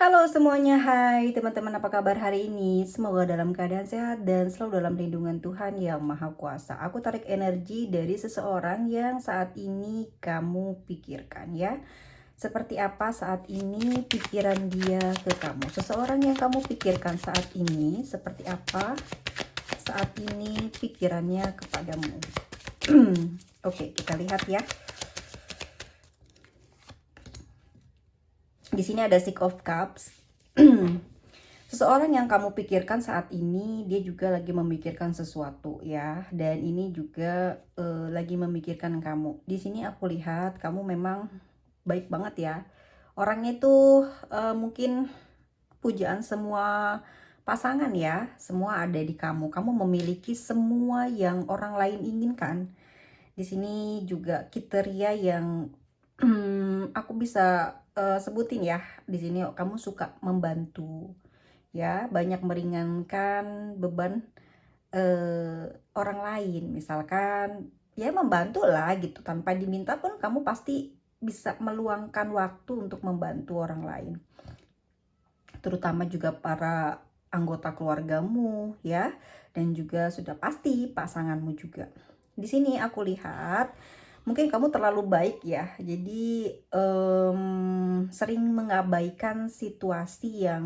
Halo semuanya, hai teman-teman, apa kabar hari ini? Semoga dalam keadaan sehat dan selalu dalam lindungan Tuhan Yang Maha Kuasa. Aku tarik energi dari seseorang yang saat ini kamu pikirkan ya. Seperti apa saat ini pikiran dia ke kamu? Seseorang yang kamu pikirkan saat ini, seperti apa saat ini pikirannya kepadamu? Oke, kita lihat ya. Di sini ada Six of Cups. Seseorang yang kamu pikirkan saat ini, dia juga lagi memikirkan sesuatu ya, dan ini juga lagi memikirkan kamu. Di sini aku lihat kamu memang baik banget ya. Orangnya itu mungkin pujaan semua pasangan ya, semua ada di kamu. Kamu memiliki semua yang orang lain inginkan. Di sini juga kriteria yang aku bisa sebutin ya. Di sini kamu suka membantu ya, banyak meringankan beban orang lain, misalkan ya membantu lah gitu, tanpa diminta pun kamu pasti bisa meluangkan waktu untuk membantu orang lain, terutama juga para anggota keluargamu ya, dan juga sudah pasti pasanganmu juga. Di sini aku lihat mungkin kamu terlalu baik ya, jadi sering mengabaikan situasi yang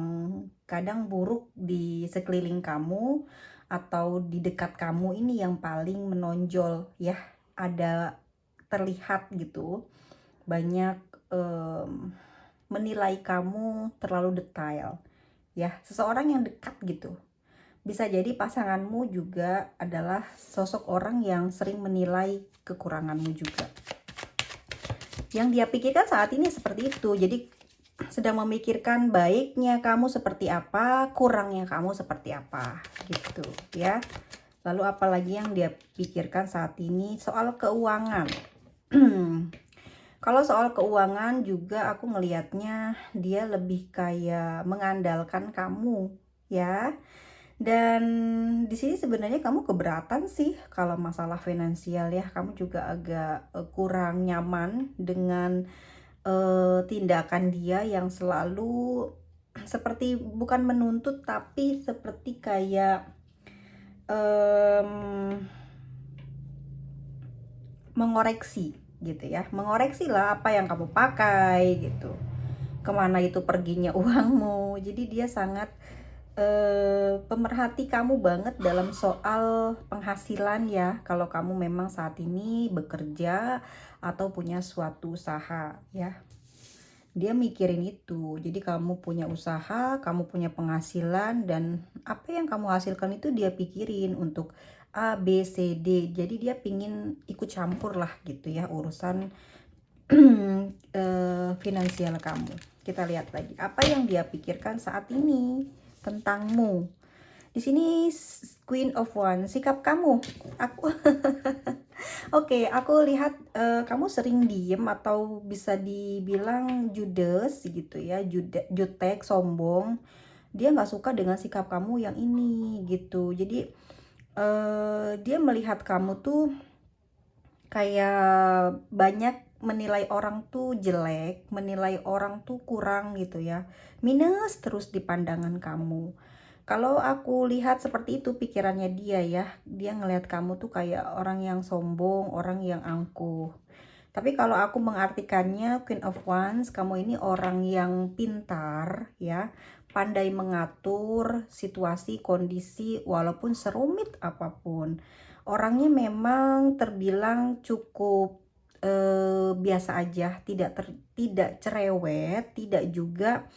kadang buruk di sekeliling kamu atau di dekat kamu ini yang paling menonjol ya, ada terlihat gitu, banyak menilai kamu terlalu detail ya, seseorang yang dekat gitu. Bisa jadi pasanganmu juga adalah sosok orang yang sering menilai kekuranganmu juga. Yang dia pikirkan saat ini seperti itu. Jadi sedang memikirkan baiknya kamu seperti apa, kurangnya kamu seperti apa gitu ya. Lalu apalagi yang dia pikirkan saat ini soal keuangan. Kalau soal keuangan juga aku ngelihatnya dia lebih kayak mengandalkan kamu ya. Dan di sini sebenarnya kamu keberatan sih kalau masalah finansial ya. Kamu juga agak kurang nyaman dengan tindakan dia yang selalu seperti bukan menuntut, tapi seperti kayak mengoreksi gitu ya. Mengoreksi lah apa yang kamu pakai gitu, kemana itu perginya uangmu. Jadi dia sangat pemerhati kamu banget dalam soal penghasilan ya, kalau kamu memang saat ini bekerja atau punya suatu usaha ya, dia mikirin itu. Jadi kamu punya usaha, kamu punya penghasilan, dan apa yang kamu hasilkan itu dia pikirin untuk A, B, C, D. Jadi dia pingin ikut campur lah gitu ya urusan finansial kamu. Kita lihat lagi apa yang dia pikirkan saat ini tentangmu. Di sini Queen of Wands, sikap kamu. Aku Oke, aku lihat kamu sering diem atau bisa dibilang judes gitu ya, jutek, sombong. Dia nggak suka dengan sikap kamu yang ini gitu. Jadi dia melihat kamu tuh kayak banyak menilai orang tuh jelek, menilai orang tuh kurang gitu ya, minus terus di pandangan kamu. Kalau aku lihat seperti itu pikirannya dia ya, dia ngelihat kamu tuh kayak orang yang sombong, orang yang angkuh. Tapi kalau aku mengartikannya Queen of Wands, kamu ini orang yang pintar ya, pandai mengatur situasi, kondisi, walaupun serumit apapun. Orangnya memang terbilang cukup biasa aja, tidak cerewet, tidak juga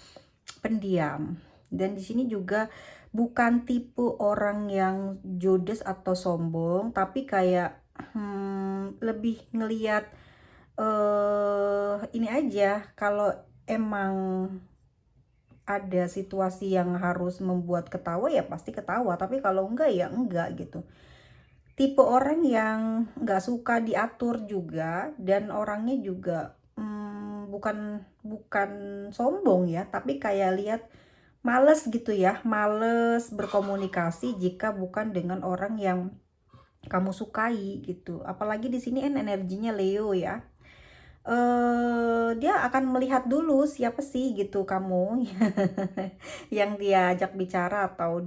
pendiam. Dan di sini juga bukan tipe orang yang judes atau sombong, tapi kayak lebih ngeliat ini aja, kalau emang ada situasi yang harus membuat ketawa ya pasti ketawa, tapi kalau enggak ya enggak gitu. Tipe orang yang nggak suka diatur juga, dan orangnya juga bukan bukan sombong ya, tapi kayak lihat males gitu ya, males berkomunikasi jika bukan dengan orang yang kamu sukai gitu. Apalagi di sini kan energinya Leo ya. dia akan melihat dulu siapa sih gitu kamu yang diajak bicara, atau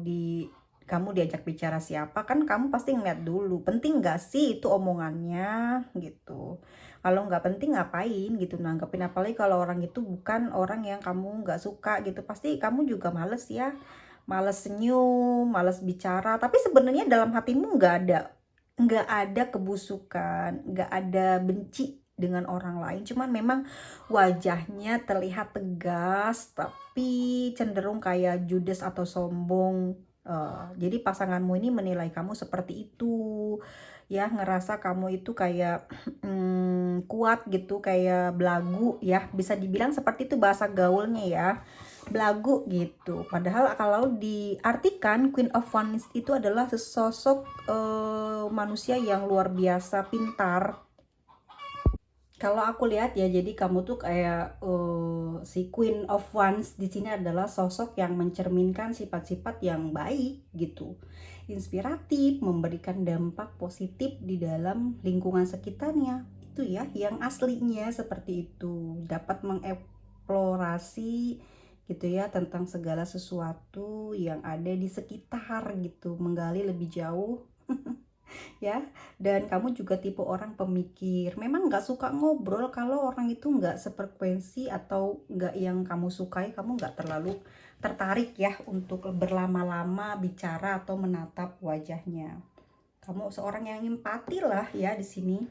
kamu diajak bicara siapa, kan kamu pasti ngeliat dulu penting nggak sih itu omongannya gitu. Kalau nggak penting ngapain gitu nanggepin, apalagi kalau orang itu bukan orang yang kamu nggak suka gitu, pasti kamu juga males ya, males senyum, males bicara. Tapi sebenarnya dalam hatimu nggak ada kebusukan, nggak ada benci dengan orang lain, cuman memang wajahnya terlihat tegas tapi cenderung kayak judes atau sombong. Jadi pasanganmu ini menilai kamu seperti itu ya, ngerasa kamu itu kayak kuat gitu, kayak belagu ya, bisa dibilang seperti itu bahasa gaulnya ya, belagu gitu. Padahal kalau diartikan Queen of Wands itu adalah sesosok manusia yang luar biasa pintar. Kalau aku lihat ya, jadi kamu tuh kayak si Queen of Wands di sini adalah sosok yang mencerminkan sifat-sifat yang baik gitu, inspiratif, memberikan dampak positif di dalam lingkungan sekitarnya. Itu ya, yang aslinya seperti itu, dapat mengeksplorasi gitu ya tentang segala sesuatu yang ada di sekitar gitu, menggali lebih jauh ya. Dan kamu juga tipe orang pemikir, memang nggak suka ngobrol kalau orang itu nggak sefrekuensi atau nggak yang kamu sukai. Kamu nggak terlalu tertarik ya untuk berlama-lama bicara atau menatap wajahnya. Kamu seorang yang empati lah ya di sini,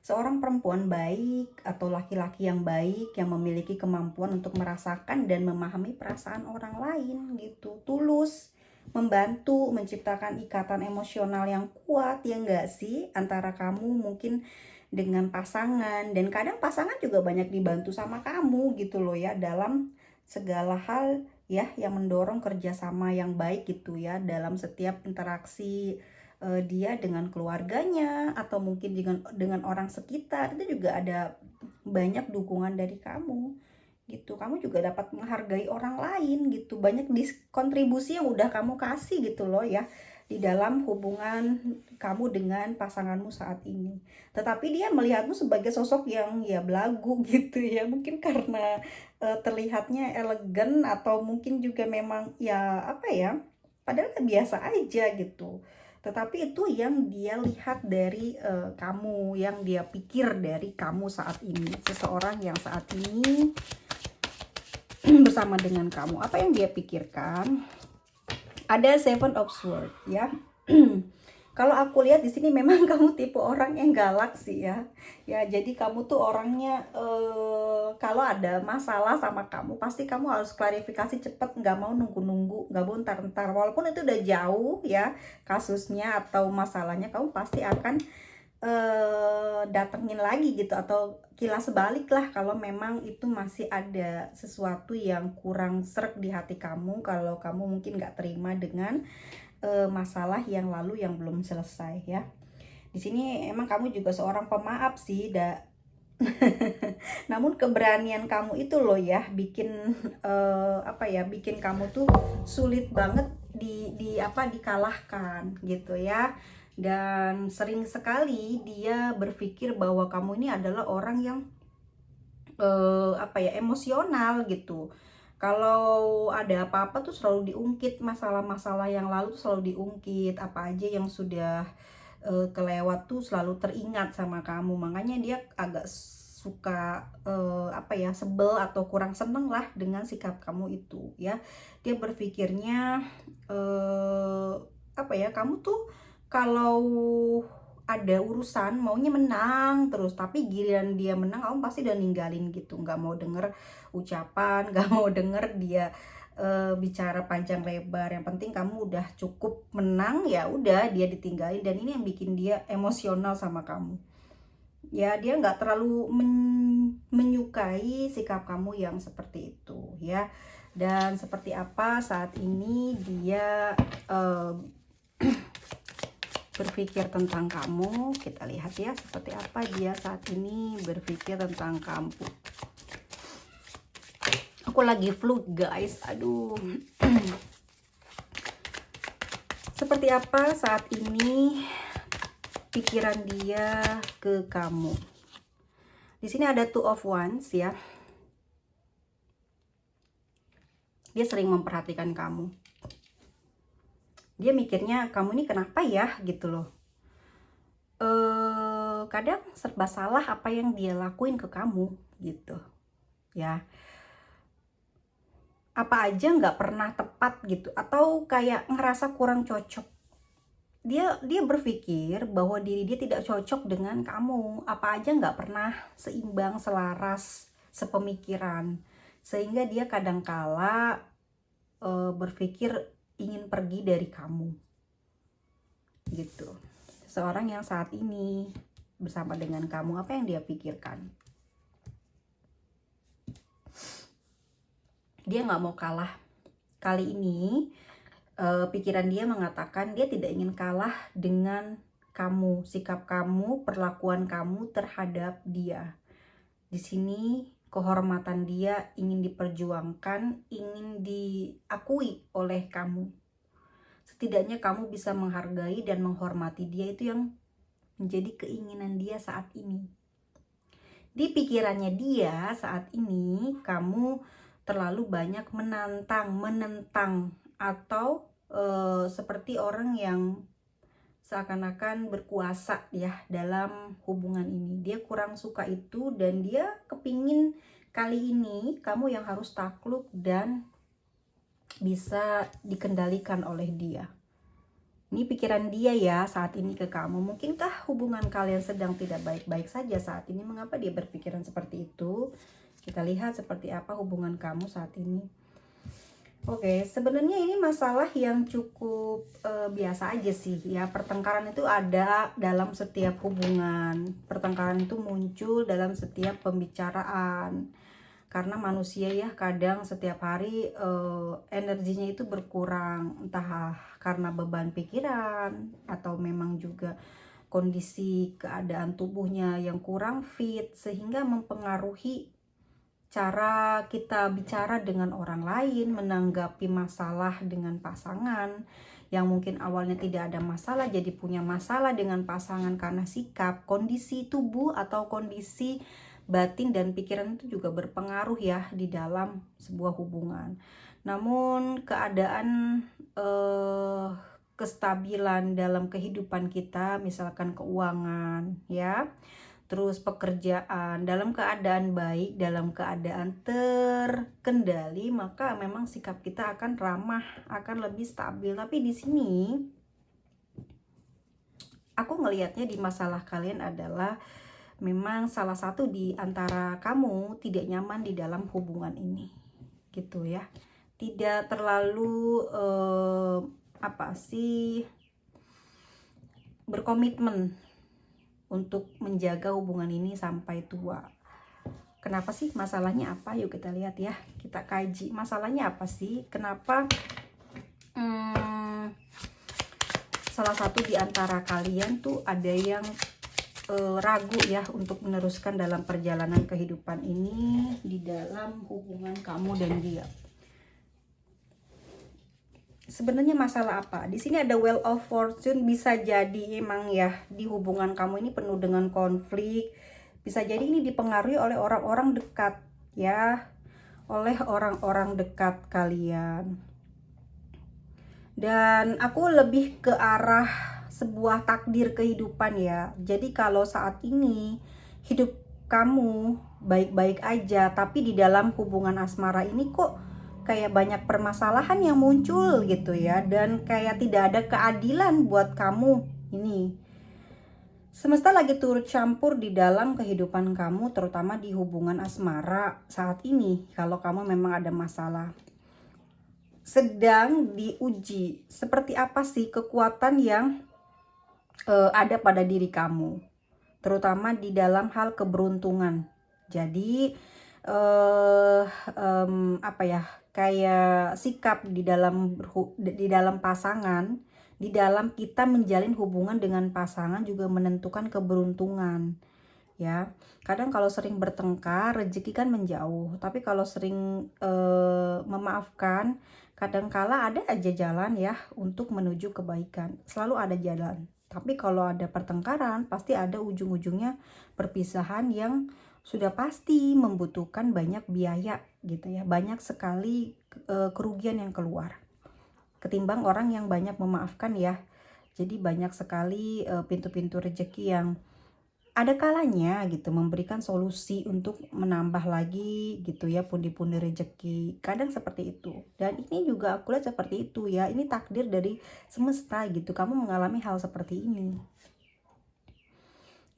seorang perempuan baik atau laki-laki yang baik yang memiliki kemampuan untuk merasakan dan memahami perasaan orang lain gitu, tulus membantu menciptakan ikatan emosional yang kuat ya enggak sih, antara kamu mungkin dengan pasangan. Dan kadang pasangan juga banyak dibantu sama kamu gitu loh ya, dalam segala hal ya, yang mendorong kerjasama yang baik gitu ya dalam setiap interaksi dia dengan keluarganya atau mungkin dengan orang sekitar. Itu juga ada banyak dukungan dari kamu gitu. Kamu juga dapat menghargai orang lain gitu, banyak kontribusi yang udah kamu kasih gitu loh ya di dalam hubungan kamu dengan pasanganmu saat ini. Tetapi dia melihatmu sebagai sosok yang ya belagu gitu ya, mungkin karena terlihatnya elegan, atau mungkin juga memang ya apa ya, padahal biasa aja gitu. Tetapi itu yang dia lihat dari kamu, yang dia pikir dari kamu saat ini, seseorang yang saat ini bersama dengan kamu. Apa yang dia pikirkan? Ada Seven of Swords ya. Kalau aku lihat di sini memang kamu tipe orang yang galak sih ya. Ya, jadi kamu tuh orangnya kalau ada masalah sama kamu, pasti kamu harus klarifikasi cepet, nggak mau nunggu-nunggu, nggak mau ntar-ntar. Walaupun itu udah jauh ya kasusnya atau masalahnya, kamu pasti akan datengin lagi gitu, atau kilas sebalik lah kalau memang itu masih ada sesuatu yang kurang srek di hati kamu, kalau kamu mungkin nggak terima dengan masalah yang lalu yang belum selesai ya. Di sini emang kamu juga seorang pemaaf sih, namun keberanian kamu itu loh ya bikin apa ya, bikin kamu tuh sulit banget dikalahkan gitu ya. Dan sering sekali dia berpikir bahwa kamu ini adalah orang yang apa ya, emosional gitu. Kalau ada apa-apa tuh selalu diungkit, masalah-masalah yang lalu tuh selalu diungkit, apa aja yang sudah kelewat tuh selalu teringat sama kamu. Makanya dia agak suka apa ya, sebel atau kurang seneng lah dengan sikap kamu itu ya. Dia berpikirnya apa ya, kamu tuh kalau ada urusan maunya menang terus, tapi giliran dia menang kamu pasti udah ninggalin gitu, nggak mau denger ucapan, nggak mau denger dia bicara panjang lebar. Yang penting kamu udah cukup menang, ya udah dia ditinggalin. Dan ini yang bikin dia emosional sama kamu ya. Dia nggak terlalu menyukai sikap kamu yang seperti itu ya. Dan seperti apa saat ini dia berpikir tentang kamu, kita lihat ya seperti apa dia saat ini berpikir tentang kamu. Aku lagi flu guys, aduh. Seperti apa saat ini pikiran dia ke kamu? Di sini ada Two of Wands ya. Dia sering memperhatikan kamu. Dia mikirnya kamu ini kenapa ya gitu loh. Kadang serba salah apa yang dia lakuin ke kamu gitu ya. Apa aja nggak pernah tepat gitu, atau kayak ngerasa kurang cocok. Dia berpikir bahwa diri dia tidak cocok dengan kamu. Apa aja nggak pernah seimbang, selaras, sepemikiran. Sehingga dia kadangkala berpikir ingin pergi dari kamu gitu. Seorang yang saat ini bersama dengan kamu, apa yang dia pikirkan? Dia nggak mau kalah. Kali ini pikiran dia mengatakan dia tidak ingin kalah dengan kamu, sikap kamu, perlakuan kamu terhadap dia. Di sini kehormatan dia ingin diperjuangkan, ingin diakui oleh kamu. Setidaknya kamu bisa menghargai dan menghormati dia, itu yang menjadi keinginan dia saat ini. Di pikirannya dia saat ini, kamu terlalu banyak menentang, atau seperti orang yang seakan-akan berkuasa ya dalam hubungan ini. Dia kurang suka itu, dan dia kepingin kali ini kamu yang harus takluk dan bisa dikendalikan oleh dia. Ini pikiran dia ya saat ini ke kamu. Mungkinkah hubungan kalian sedang tidak baik-baik saja saat ini? Mengapa dia berpikiran seperti itu? Kita lihat seperti apa hubungan kamu saat ini. Oke, sebenarnya ini masalah yang cukup biasa aja sih ya. Pertengkaran itu ada dalam setiap hubungan. Pertengkaran itu muncul dalam setiap pembicaraan. Karena manusia ya kadang setiap hari energinya itu berkurang. Entah karena beban pikiran, atau memang juga kondisi keadaan tubuhnya yang kurang fit, sehingga mempengaruhi cara kita bicara dengan orang lain, menanggapi masalah dengan pasangan yang mungkin awalnya tidak ada masalah jadi punya masalah dengan pasangan karena sikap, kondisi tubuh atau kondisi batin dan pikiran itu juga berpengaruh ya di dalam sebuah hubungan. Namun keadaan kestabilan dalam kehidupan kita, misalkan keuangan ya, terus pekerjaan dalam keadaan baik, dalam keadaan terkendali, maka memang sikap kita akan ramah, akan lebih stabil. Tapi di sini aku ngelihatnya di masalah kalian adalah memang salah satu di antara kamu tidak nyaman di dalam hubungan ini gitu ya. Tidak terlalu berkomitmen untuk menjaga hubungan ini sampai tua. Kenapa sih? Masalahnya apa? Yuk kita lihat ya. Kita kaji masalahnya apa sih? Kenapa salah satu di antara kalian tuh ada yang ragu ya untuk meneruskan dalam perjalanan kehidupan ini di dalam hubungan kamu dan dia. Sebenarnya masalah apa? Di sini ada Wheel of Fortune. Bisa jadi emang ya di hubungan kamu ini penuh dengan konflik. Bisa jadi ini dipengaruhi oleh orang-orang dekat ya, oleh orang-orang dekat kalian. Dan aku lebih ke arah sebuah takdir kehidupan ya. Jadi kalau saat ini hidup kamu baik-baik aja, tapi di dalam hubungan asmara ini kok kayak banyak permasalahan yang muncul gitu ya, dan kayak tidak ada keadilan buat kamu ini. Semesta lagi turut campur di dalam kehidupan kamu, terutama di hubungan asmara saat ini. Kalau kamu memang ada masalah, sedang diuji seperti apa sih kekuatan yang ada pada diri kamu, terutama di dalam hal keberuntungan. Jadi kayak sikap di dalam pasangan, di dalam kita menjalin hubungan dengan pasangan juga menentukan keberuntungan ya. Kadang kalau sering bertengkar, rezeki kan menjauh, tapi kalau sering memaafkan, kadangkala ada aja jalan ya untuk menuju kebaikan. Selalu ada jalan. Tapi kalau ada pertengkaran, pasti ada ujung-ujungnya perpisahan yang sudah pasti membutuhkan banyak biaya gitu ya, banyak sekali kerugian yang keluar ketimbang orang yang banyak memaafkan ya. Jadi banyak sekali pintu-pintu rezeki yang ada kalanya gitu memberikan solusi untuk menambah lagi gitu ya pundi-pundi rezeki. Kadang seperti itu. Dan ini juga aku lihat seperti itu ya. Ini takdir dari semesta gitu. Kamu mengalami hal seperti ini.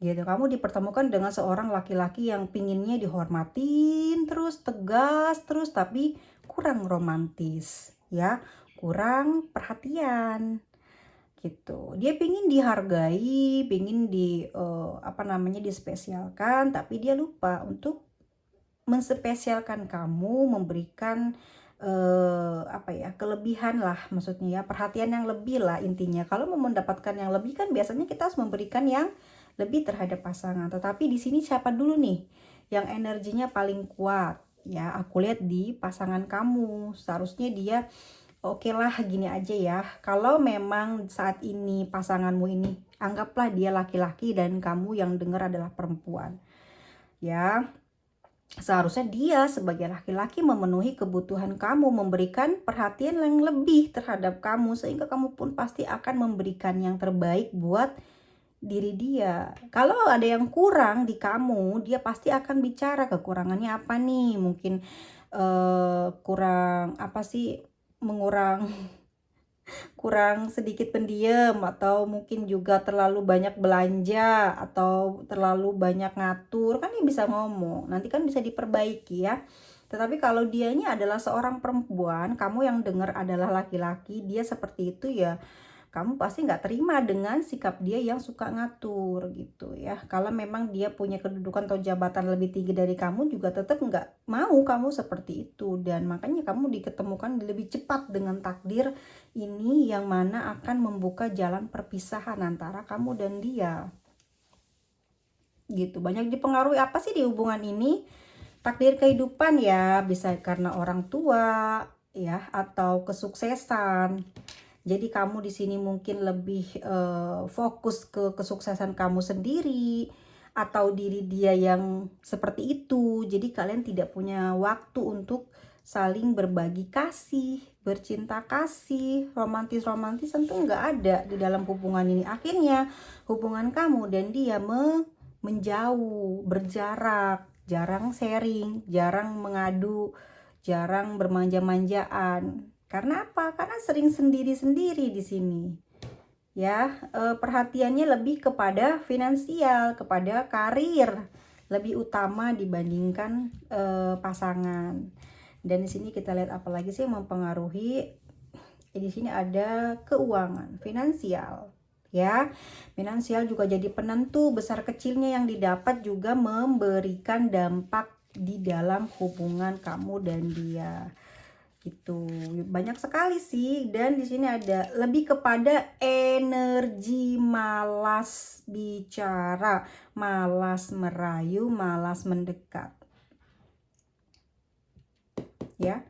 Gitu. Kamu dipertemukan dengan seorang laki-laki yang pinginnya dihormatin terus, tegas terus, tapi kurang romantis ya. Kurang perhatian gitu. Dia pingin dihargai, pingin dispesialkan, tapi dia lupa untuk menspesialkan kamu, memberikan kelebihan lah, maksudnya ya, perhatian yang lebih lah intinya. Kalau mau mendapatkan yang lebih kan biasanya kita harus memberikan yang lebih terhadap pasangan. Tetapi di sini siapa dulu nih yang energinya paling kuat? Ya, aku lihat di pasangan kamu. Seharusnya dia oke lah gini aja ya, kalau memang saat ini pasanganmu ini anggaplah dia laki-laki dan kamu yang dengar adalah perempuan ya, seharusnya dia sebagai laki-laki memenuhi kebutuhan kamu, memberikan perhatian yang lebih terhadap kamu, sehingga kamu pun pasti akan memberikan yang terbaik buat diri dia. Kalau ada yang kurang di kamu, dia pasti akan bicara kekurangannya apa nih, mungkin kurang apa sih, kurang sedikit pendiam, atau mungkin juga terlalu banyak belanja, atau terlalu banyak ngatur, kan dia bisa ngomong, nanti kan bisa diperbaiki ya. Tetapi kalau dianya adalah seorang perempuan, kamu yang dengar adalah laki-laki, dia seperti itu ya, kamu pasti nggak terima dengan sikap dia yang suka ngatur gitu ya. Kalau memang dia punya kedudukan atau jabatan lebih tinggi dari kamu, juga tetap nggak mau kamu seperti itu. Dan makanya kamu diketemukan lebih cepat dengan takdir ini, yang mana akan membuka jalan perpisahan antara kamu dan dia gitu. Banyak dipengaruhi apa sih di hubungan ini? Takdir kehidupan ya, bisa karena orang tua ya, atau kesuksesan. Jadi kamu di sini mungkin lebih fokus ke kesuksesan kamu sendiri, atau diri dia yang seperti itu. Jadi kalian tidak punya waktu untuk saling berbagi kasih, bercinta kasih, romantis-romantis tentu nggak ada di dalam hubungan ini. Akhirnya hubungan kamu dan dia menjauh, berjarak, jarang sharing, jarang mengadu, jarang bermanja-manjaan. Karena apa? Karena sering sendiri-sendiri di sini. Ya, perhatiannya lebih kepada finansial, kepada karir, lebih utama dibandingkan pasangan. Dan di sini kita lihat apa lagi sih yang mempengaruhi? Di sini ada keuangan, finansial. Ya, finansial juga jadi penentu, besar kecilnya yang didapat juga memberikan dampak di dalam hubungan kamu dan dia. Gitu, banyak sekali sih. Dan di sini ada lebih kepada energi malas bicara, malas merayu, malas mendekat ya,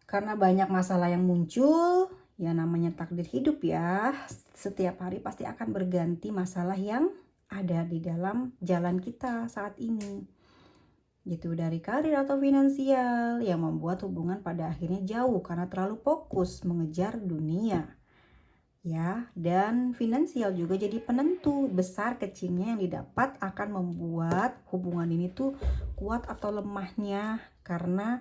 karena banyak masalah yang muncul. Ya namanya takdir hidup ya, setiap hari pasti akan berganti masalah yang ada di dalam jalan kita saat ini gitu, dari karir atau finansial, yang membuat hubungan pada akhirnya jauh karena terlalu fokus mengejar dunia ya. Dan finansial juga jadi penentu, besar kecilnya yang didapat akan membuat hubungan ini tuh kuat atau lemahnya, karena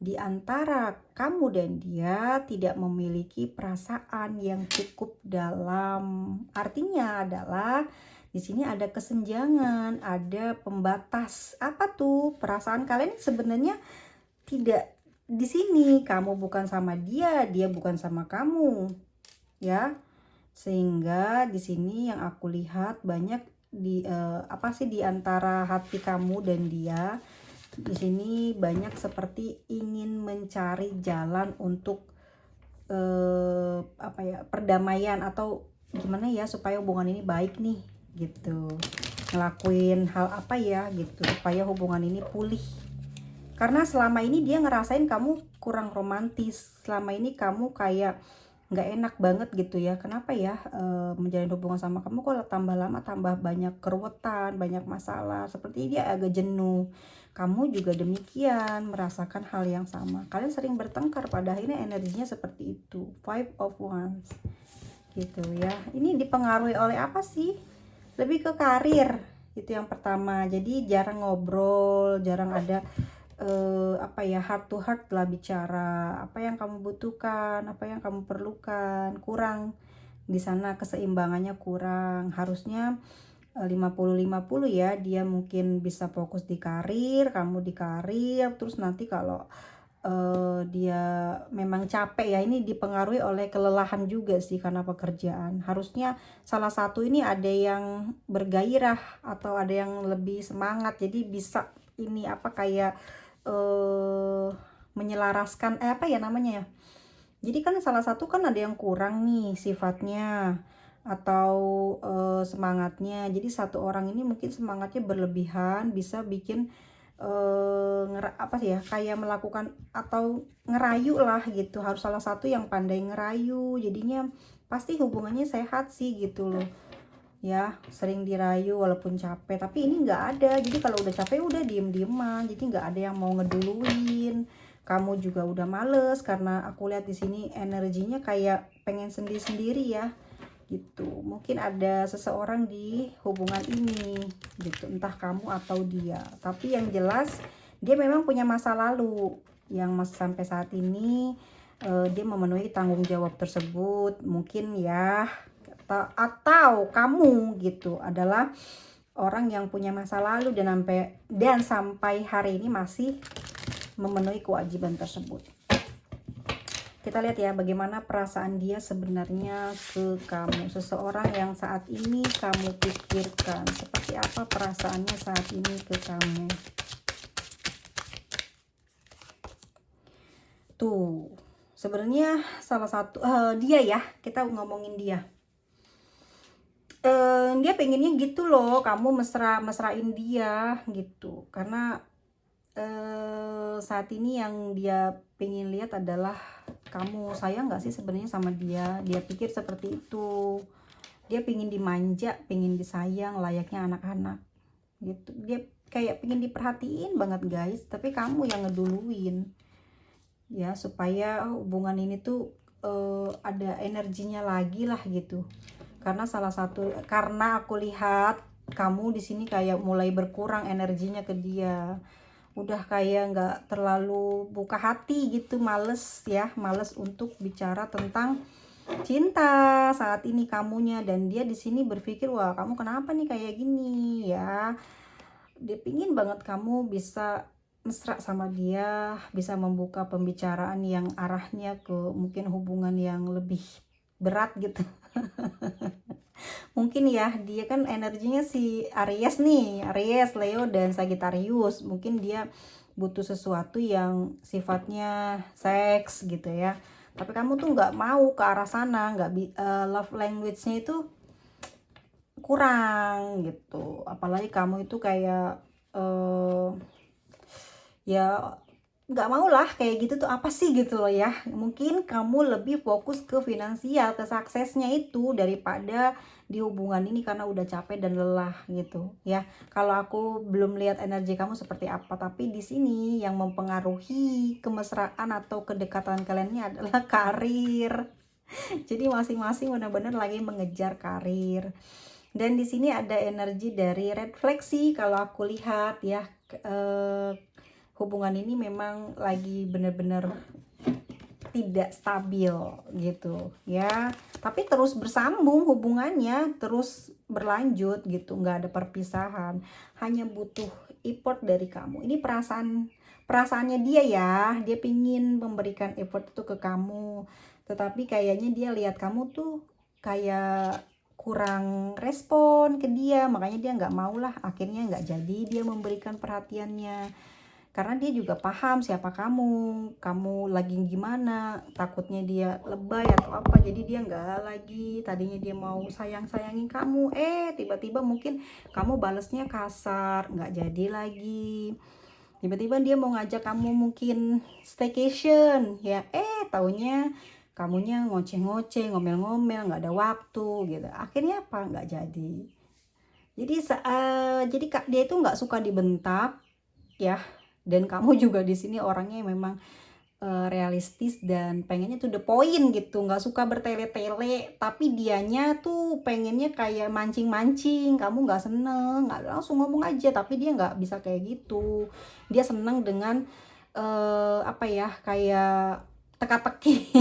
di antara kamu dan dia tidak memiliki perasaan yang cukup dalam. Artinya adalah di sini ada kesenjangan, ada pembatas. Apa tuh? Perasaan kalian sebenarnya tidak di sini. Kamu bukan sama dia, dia bukan sama kamu. Ya. Sehingga di sini yang aku lihat banyak di di antara hati kamu dan dia. Di sini banyak seperti ingin mencari jalan untuk perdamaian, atau gimana ya supaya hubungan ini baik nih gitu, ngelakuin hal apa ya gitu supaya hubungan ini pulih. Karena selama ini dia ngerasain kamu kurang romantis, selama ini kamu kayak nggak enak banget gitu ya. Kenapa ya menjalin hubungan sama kamu kok tambah lama tambah banyak keruwetan, banyak masalah, seperti dia agak jenuh. Kamu juga demikian, merasakan hal yang sama. Kalian sering bertengkar, pada akhirnya energinya seperti itu. Five of Wands gitu ya. Ini dipengaruhi oleh apa sih? Lebih ke karir, itu yang pertama. Jadi jarang ngobrol, jarang ada apa ya, heart to heart lah, bicara apa yang kamu butuhkan, apa yang kamu perlukan. Kurang di sana, keseimbangannya kurang. Harusnya 50-50 ya, dia mungkin bisa fokus di karir, kamu di karir. Terus nanti kalau dia memang capek ya, ini dipengaruhi oleh kelelahan juga sih karena pekerjaan. Harusnya salah satu ini ada yang bergairah atau ada yang lebih semangat, jadi bisa ini apa kayak menyelaraskan apa ya namanya ya. Jadi kan salah satu kan ada yang kurang nih sifatnya atau semangatnya. Jadi satu orang ini mungkin semangatnya berlebihan, bisa bikin apa sih ya, kayak melakukan atau ngerayu lah gitu. Harus salah satu yang pandai ngerayu, jadinya pasti hubungannya sehat sih gitu loh ya. Sering dirayu walaupun capek, tapi ini nggak ada. Jadi kalau udah capek udah diem-dieman, jadi nggak ada yang mau ngeduluin. Kamu juga udah males karena aku lihat di sini energinya kayak pengen sendiri-sendiri ya gitu. Mungkin ada seseorang di hubungan ini gitu, entah kamu atau dia. Tapi yang jelas dia memang punya masa lalu yang masih sampai saat ini dia memenuhi tanggung jawab tersebut mungkin ya. Atau kamu gitu adalah orang yang punya masa lalu dan sampai hari ini masih memenuhi kewajiban tersebut. Kita lihat ya bagaimana perasaan dia sebenarnya ke kamu. Seseorang yang saat ini kamu pikirkan, seperti apa perasaannya saat ini ke kamu. Tuh, sebenarnya salah satu dia ya, kita ngomongin dia. Dia pengennya gitu loh, kamu mesrain dia gitu. Karena saat ini yang dia pengen lihat adalah kamu sayang gak sih sebenarnya sama dia. Dia pikir seperti itu, dia pengen dimanja, pengen disayang layaknya anak-anak gitu. Dia kayak pengen diperhatiin banget guys, tapi kamu yang ngeduluin ya, supaya hubungan ini tuh ada energinya lagi lah gitu. Karena karena aku lihat kamu di sini kayak mulai berkurang energinya ke dia. Udah kayak nggak terlalu buka hati gitu, males ya, males untuk bicara tentang cinta saat ini kamunya. Dan dia di sini berpikir, wah kamu kenapa nih kayak gini ya. Dia pingin banget kamu bisa mesra sama dia, bisa membuka pembicaraan yang arahnya ke mungkin hubungan yang lebih berat gitu. Mungkin ya, dia kan energinya si Aries nih, Aries, Leo, dan Sagittarius. Mungkin dia butuh sesuatu yang sifatnya seks gitu ya. Tapi kamu tuh nggak mau ke arah sana, love language-nya itu kurang gitu. Apalagi kamu itu kayak ya nggak mau lah kayak gitu tuh, apa sih gitu loh ya. Mungkin kamu lebih fokus ke finansial, ke suksesnya itu daripada di hubungan ini karena udah capek dan lelah gitu ya. Kalau aku belum lihat energi kamu seperti apa, tapi di sini yang mempengaruhi kemesraan atau kedekatan kalian ini adalah karir. Jadi masing-masing benar-benar lagi mengejar karir. Dan di sini ada energi dari red flag sih kalau aku lihat ya. Hubungan ini memang lagi bener-bener tidak stabil gitu ya, tapi terus bersambung hubungannya, terus berlanjut gitu, nggak ada perpisahan, hanya butuh effort dari kamu. Ini perasaannya dia ya, dia pingin memberikan effort itu ke kamu, tetapi kayaknya dia lihat kamu tuh kayak kurang respon ke dia, makanya dia nggak mau lah, akhirnya nggak jadi dia memberikan perhatiannya. Karena dia juga paham siapa kamu lagi gimana, takutnya dia lebay atau apa, jadi dia nggak lagi. Tadinya dia mau sayangin kamu, tiba-tiba mungkin kamu balesnya kasar, nggak jadi lagi. Tiba-tiba dia mau ngajak kamu mungkin staycation ya, taunya kamunya ngoceh-ngoceh, ngomel-ngomel, nggak ada waktu gitu. Akhirnya apa? Nggak jadi. Jadi dia itu nggak suka dibentak ya. Dan kamu juga di sini orangnya memang realistis dan pengennya tuh the point gitu, nggak suka bertele-tele, tapi dianya tuh pengennya kayak mancing-mancing, kamu nggak seneng, nggak langsung ngomong aja, tapi dia nggak bisa kayak gitu. Dia seneng dengan apa ya, kayak teka-teki.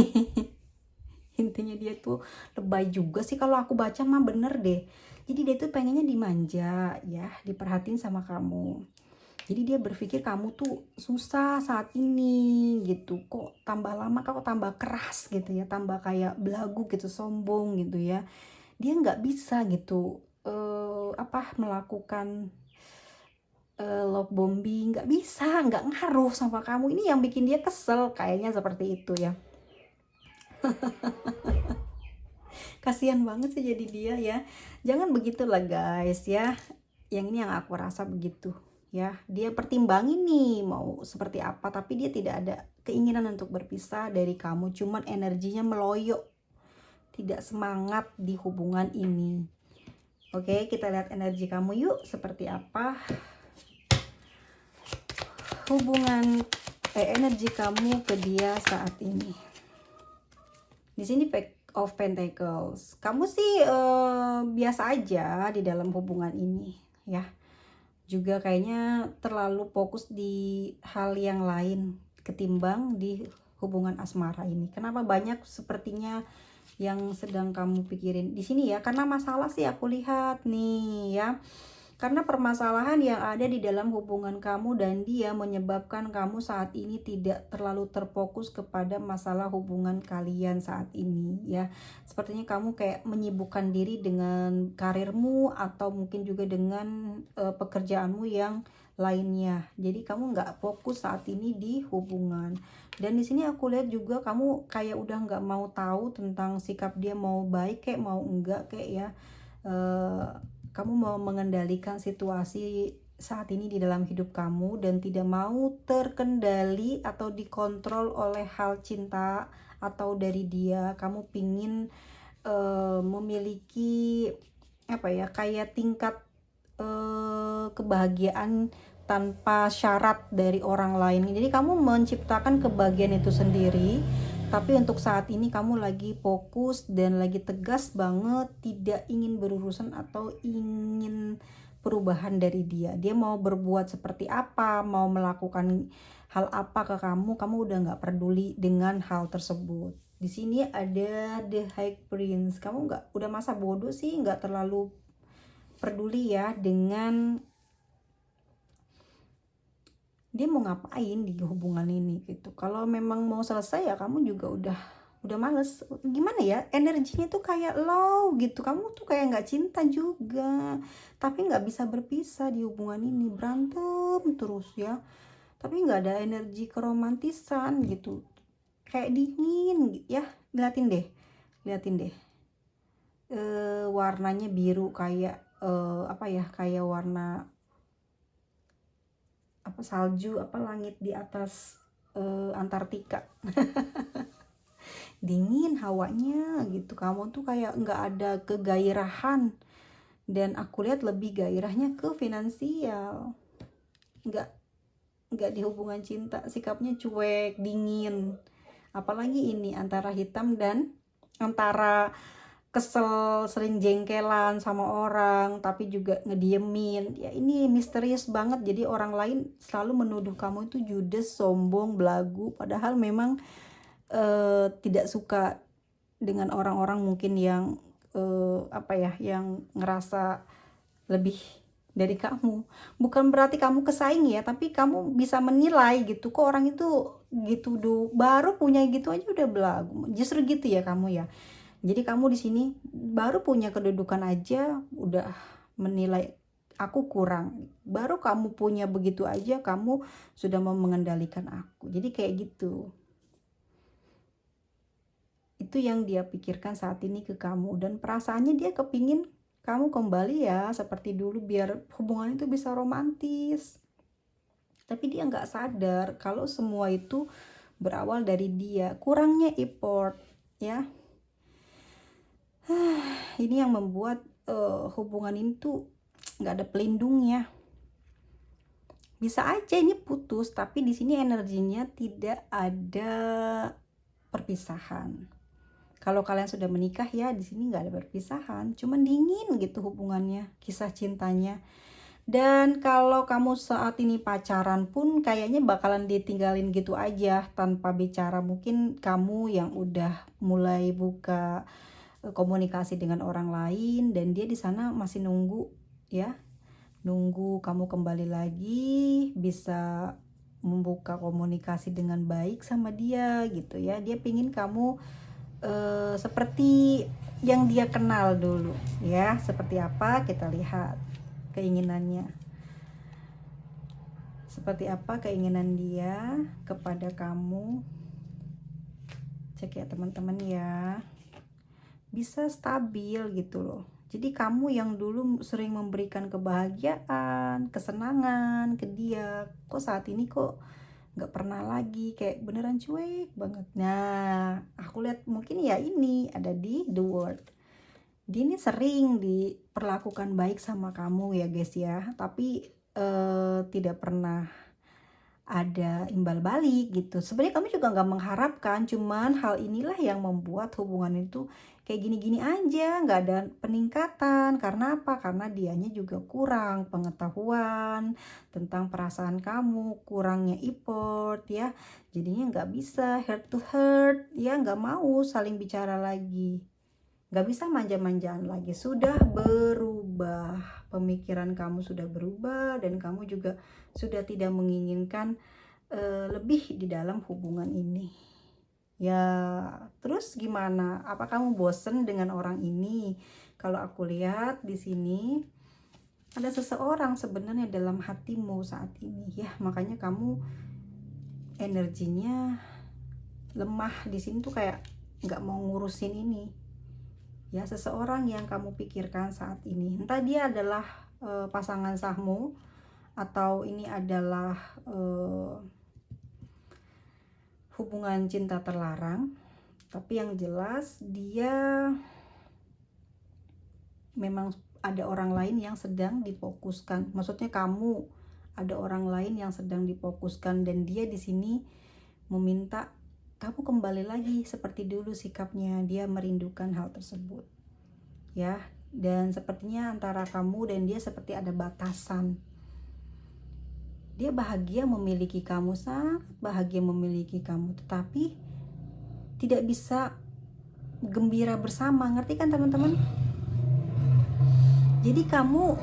Intinya dia tuh lebay juga sih kalau aku baca mah, bener deh. Jadi dia tuh pengennya dimanja ya, diperhatiin sama kamu. Jadi dia berpikir kamu tuh susah saat ini gitu, kok tambah lama kok tambah keras gitu ya, tambah kayak belagu gitu, sombong gitu ya. Dia nggak bisa gitu melakukan love bombing, nggak bisa, nggak ngaruh sama kamu. Ini yang bikin dia kesel, kayaknya seperti itu ya. Kasihan banget sih jadi dia ya. Jangan begitulah guys ya. Yang ini yang aku rasa begitu ya. Dia pertimbangin nih mau seperti apa, tapi dia tidak ada keinginan untuk berpisah dari kamu, cuman energinya meloyo, tidak semangat di hubungan ini. Oke, kita lihat energi kamu yuk seperti apa hubungan energi kamu ke dia saat ini. Di sini Pack of Pentacles. Kamu sih biasa aja di dalam hubungan ini ya. Juga kayaknya terlalu fokus di hal yang lain ketimbang di hubungan asmara ini. Kenapa banyak sepertinya yang sedang kamu pikirin di sini ya? Karena masalah sih aku lihat nih ya. Karena permasalahan yang ada di dalam hubungan kamu dan dia menyebabkan kamu saat ini tidak terlalu terfokus kepada masalah hubungan kalian saat ini ya. Sepertinya kamu kayak menyibukkan diri dengan karirmu atau mungkin juga dengan pekerjaanmu yang lainnya. Jadi kamu nggak fokus saat ini di hubungan. Dan di sini aku lihat juga kamu kayak udah nggak mau tahu tentang sikap dia, mau baik kayak mau enggak kayak ya. Kamu mau mengendalikan situasi saat ini di dalam hidup kamu dan tidak mau terkendali atau dikontrol oleh hal cinta atau dari dia. Kamu pingin memiliki apa ya, kayak tingkat kebahagiaan tanpa syarat dari orang lain. Jadi kamu menciptakan kebahagiaan itu sendiri, tapi untuk saat ini kamu lagi fokus dan lagi tegas banget, tidak ingin berurusan atau ingin perubahan dari dia. Dia mau berbuat seperti apa, mau melakukan hal apa ke kamu udah nggak peduli dengan hal tersebut. Di sini ada The High Prince. Kamu nggak, udah masa bodoh sih, nggak terlalu peduli ya dengan dia mau ngapain di hubungan ini gitu. Kalau memang mau selesai ya kamu juga udah males. Gimana ya, energinya tuh kayak low gitu. Kamu tuh kayak nggak cinta juga, tapi nggak bisa berpisah di hubungan ini, berantem terus ya. Tapi nggak ada energi keromantisan gitu, kayak dingin ya. Liatin deh warnanya biru kayak apa ya, kayak warna apa, salju apa, langit di atas Antartika. Dingin hawanya gitu. Kamu tuh kayak nggak ada kegairahan, dan aku lihat lebih gairahnya ke finansial, nggak di hubungan cinta. Sikapnya cuek, dingin. Apalagi ini antara hitam dan antara kesel, sering jengkelan sama orang tapi juga ngediemin ya. Ini misterius banget. Jadi orang lain selalu menuduh kamu itu judes, sombong, belagu, padahal memang tidak suka dengan orang-orang mungkin yang apa ya, yang ngerasa lebih dari kamu. Bukan berarti kamu kesaing ya, tapi kamu bisa menilai gitu, kok orang itu gitu baru punya gitu aja udah belagu. Justru gitu ya kamu ya. Jadi kamu di sini baru punya kedudukan aja udah menilai aku kurang. Baru kamu punya begitu aja kamu sudah mau mengendalikan aku. Jadi kayak gitu. Itu yang dia pikirkan saat ini ke kamu, dan perasaannya dia kepingin kamu kembali ya seperti dulu biar hubungan itu bisa romantis. Tapi dia nggak sadar kalau semua itu berawal dari dia kurangnya effort. ya. Ini yang membuat hubungan ini tuh nggak ada pelindungnya. Bisa aja ini putus, tapi di sini energinya tidak ada perpisahan. Kalau kalian sudah menikah ya, di sini nggak ada perpisahan, cuman dingin gitu hubungannya, kisah cintanya. Dan kalau kamu saat ini pacaran pun kayaknya bakalan ditinggalin gitu aja tanpa bicara. Mungkin kamu yang udah mulai buka komunikasi dengan orang lain dan dia di sana masih nunggu ya. Nunggu kamu kembali lagi, bisa membuka komunikasi dengan baik sama dia gitu ya. Dia pingin kamu seperti yang dia kenal dulu ya. Seperti apa kita lihat keinginannya, seperti apa keinginan dia kepada kamu. Cek ya teman-teman ya, bisa stabil gitu loh. Jadi kamu yang dulu sering memberikan kebahagiaan, kesenangan ke dia, kok saat ini kok nggak pernah lagi, kayak beneran cuek banget. Nah, aku lihat mungkin ya ini ada di The World. Dia ini sering diperlakukan baik sama kamu ya guys ya, tapi tidak pernah ada imbal balik gitu. Sebenarnya kamu juga nggak mengharapkan, cuman hal inilah yang membuat hubungan itu kayak gini-gini aja, nggak ada peningkatan. Karena apa? Karena dianya juga kurang pengetahuan tentang perasaan kamu, kurangnya effort ya. Jadinya nggak bisa heart to heart ya, nggak mau saling bicara lagi. Nggak bisa manja-manjaan lagi, sudah berubah, pemikiran kamu sudah berubah dan kamu juga sudah tidak menginginkan lebih di dalam hubungan ini ya. Terus gimana, apa kamu bosen dengan orang ini? Kalau aku lihat di sini ada seseorang sebenarnya dalam hatimu saat ini ya, makanya kamu energinya lemah di sini tuh, kayak nggak mau ngurusin ini ya. Seseorang yang kamu pikirkan saat ini, entah dia adalah pasangan sahmu atau ini adalah hubungan cinta terlarang, tapi yang jelas dia memang ada orang lain yang sedang difokuskan. Maksudnya kamu ada orang lain yang sedang difokuskan dan dia di sini meminta kamu kembali lagi seperti dulu sikapnya. Dia merindukan hal tersebut ya, dan sepertinya antara kamu dan dia seperti ada batasan. Dia bahagia memiliki kamu, sangat bahagia memiliki kamu, tetapi tidak bisa gembira bersama. Ngerti kan teman-teman? Jadi kamu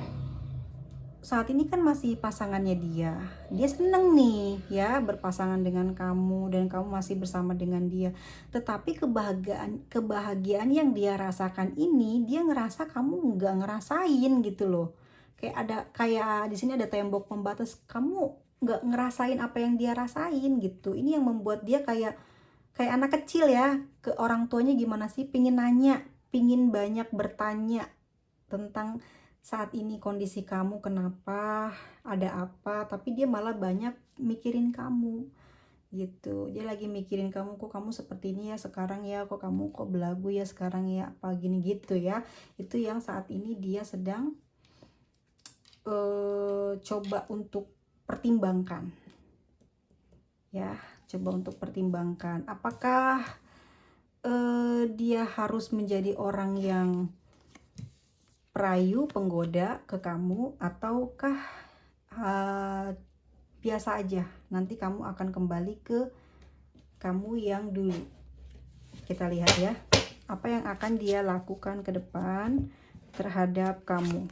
saat ini kan masih pasangannya dia. Dia seneng nih ya berpasangan dengan kamu dan kamu masih bersama dengan dia. Tetapi kebahagiaan yang dia rasakan ini, dia ngerasa kamu nggak ngerasain gitu loh. Kayak di sini ada tembok pembatas, kamu nggak ngerasain apa yang dia rasain gitu. Ini yang membuat dia kayak anak kecil ya, ke orang tuanya gimana sih, pingin nanya, pingin banyak bertanya tentang saat ini kondisi kamu, kenapa, ada apa, tapi dia malah banyak mikirin kamu gitu. Dia lagi mikirin kamu, kok kamu seperti ini ya sekarang ya, kok kamu kok belagu ya sekarang ya, apa gini gitu ya. Itu yang saat ini dia sedang coba untuk pertimbangkan ya, coba untuk pertimbangkan apakah dia harus menjadi orang yang perayu, penggoda ke kamu, ataukah biasa aja nanti kamu akan kembali ke kamu yang dulu. Kita lihat ya, apa yang akan dia lakukan ke depan terhadap kamu.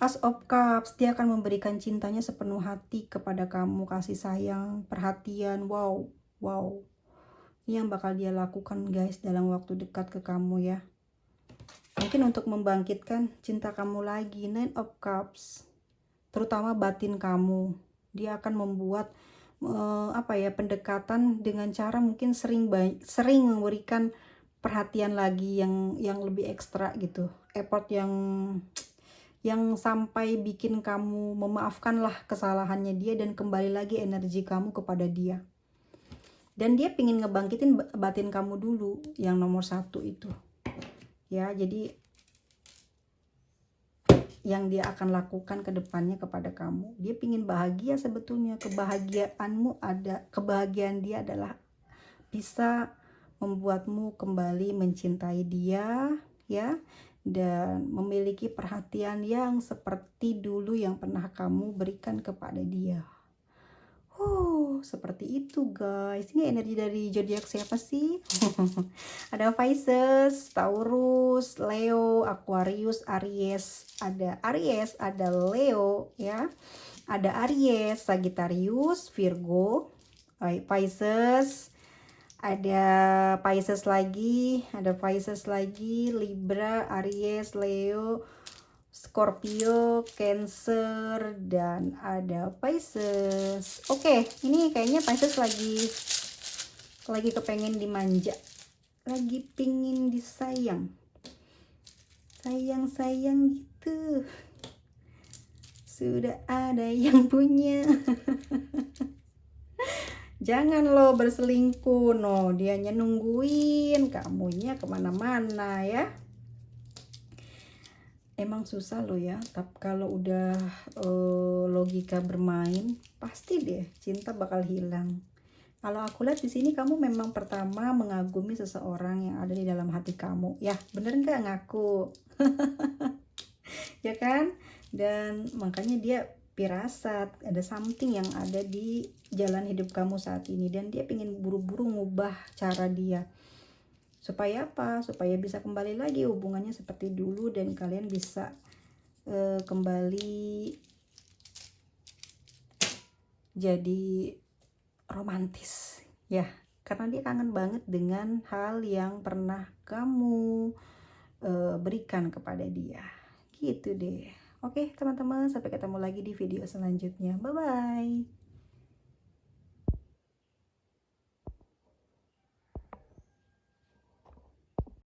As of Cups, dia akan memberikan cintanya sepenuh hati kepada kamu, kasih sayang, perhatian. Wow, wow. Ini yang bakal dia lakukan guys dalam waktu dekat ke kamu ya. Mungkin untuk membangkitkan cinta kamu lagi. Nine of Cups, terutama batin kamu. Dia akan membuat pendekatan dengan cara mungkin sering memberikan perhatian lagi yang lebih ekstra gitu. Effort yang sampai bikin kamu memaafkanlah kesalahannya dia dan kembali lagi energi kamu kepada dia. Dan dia pingin ngebangkitin batin kamu dulu, yang nomor satu itu. Ya, jadi yang dia akan lakukan ke depannya kepada kamu, dia pingin bahagia sebetulnya. Kebahagiaan dia adalah bisa membuatmu kembali mencintai dia, ya, dan memiliki perhatian yang seperti dulu yang pernah kamu berikan kepada dia. Seperti itu guys. Ini energi dari zodiak siapa sih? Ada Pisces, Taurus, Leo, Aquarius, Aries. Ada Aries, ada Leo, ya. Ada Aries, Sagittarius, Virgo, Pisces. Ada Pisces lagi, Libra, Aries, Leo, Scorpio, Cancer, dan ada Pisces. Oke, ini kayaknya Pisces lagi kepengen dimanja, lagi pingin disayang, sayang gitu. Sudah ada yang punya. Jangan lo berselingkuh, no, dianya nungguin, kamunya kemana-mana ya. Emang susah lo ya, tapi kalau udah logika bermain, pasti deh cinta bakal hilang. Kalau aku lihat di sini kamu memang pertama mengagumi seseorang yang ada di dalam hati kamu, ya bener nggak ngaku? Ya kan? Dan makanya dia firasat ada something yang ada di jalan hidup kamu saat ini, dan dia pengen buru-buru ngubah cara dia. Supaya apa? Supaya bisa kembali lagi hubungannya seperti dulu dan kalian bisa kembali jadi romantis, ya. Karena dia kangen banget dengan hal yang pernah kamu berikan kepada dia. Gitu deh. Oke teman-teman, sampai ketemu lagi di video selanjutnya. Bye-bye.